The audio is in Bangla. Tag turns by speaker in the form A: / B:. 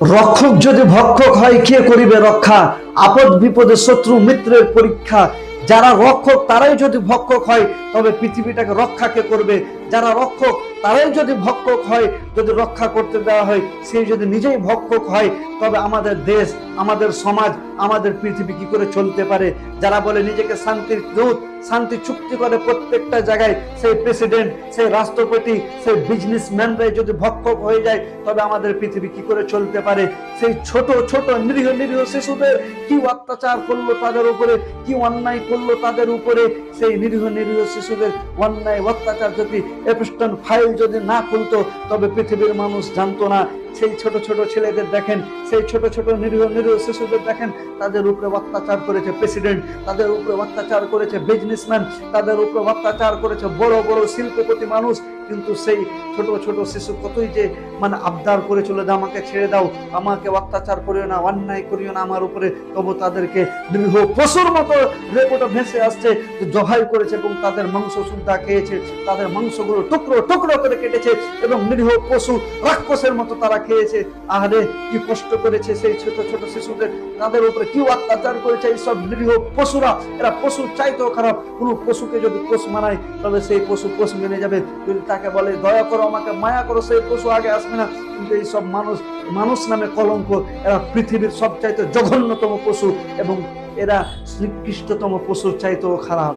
A: রক্ষক যদি ভক্ষক হয়, কে করিবে রক্ষা? আপদ বিপদে শত্রু মিত্রের পরীক্ষা। যারা রক্ষক তারাই যদি ভক্ষক হয়, তবে পৃথিবীটাকে রক্ষা কে করবে? যারা রক্ষক তারাই যদি ভক্ষক হয়, যদি রক্ষা করতে দেওয়া হয়, সে যদি নিজেই ভক্ষক হয়, তবে আমাদের দেশ, আমাদের সমাজ, আমাদের পৃথিবী কি করে চলতে পারে? যারা বলে নিজেকে শান্তির দূত, শান্তি চুক্তি করে প্রত্যেকটা জায়গায়, সেই প্রেসিডেন্ট, সেই রাষ্ট্রপতি, সেই বিজনেসম্যানরাই যদি ভক্ষক হয়ে যায়, তবে আমাদের পৃথিবী কি করে চলতে পারে? সেই ছোট ছোট নিরীহ নিরীহ শিশুদের কি অত্যাচার করলো তাদের উপরে, কি অন্যায় করলো তাদের উপরে। সেই নিরীহ নিরীহ শিশুদের অন্যায় অত্যাচার যদি এপিস্টন ফাইল যদি না খুলতো, তবে পৃথিবীর মানুষ জানতো না। সেই ছোট ছোট ছেলেদের দেখেন, সেই ছোট ছোট নিরীহ নিরীহ শিশুদের দেখেন, তাদের উপরে অত্যাচার করেছে প্রেসিডেন্ট, তাদের উপরে অত্যাচার করেছে বিজনেসম্যান, তাদের উপরে অত্যাচার করেছে বড় বড় শিল্পপতি মানুষ। কিন্তু সেই ছোট ছোট শিশু কতই যে আবদার করে চলে যে আমাকে ছেড়ে দাও, আমাকে অত্যাচার করিও না, অন্যায় করিও না আমার উপরে, তবু তাদেরকে নিরীহ পশুর মতো রেকর্ডে ভেসে আসছে জবাই করেছে এবং তাদের মাংস সুদ্ধা খেয়েছে, তাদের মাংসগুলো টুকরো টুকরো করে কেটেছে এবং নিরীহ পশু রাক্ষসের মতো তারা খেয়েছে। আহারে কি কষ্ট করেছে সেই ছোট ছোট শিশুদের, তাদের উপরে কি অত্যাচার করেছে এইসব নিরীহ পশুরা। এরা পশু চাইতেও খারাপ। কোন পশুকে যদি পোষ মানায়, তবে সেই পশু পোষ মেনে যাবে। যদি তাকে বলে দয়া করো, আমাকে মায়া করো, সেই পশু আগে আসবে না। কিন্তু এইসব মানুষ, মানুষ নামে কলঙ্ক, এরা পৃথিবীর সবচাইতে জঘন্যতম পশু এবং এরা নিকৃষ্টতম পশুর চাইতেও খারাপ।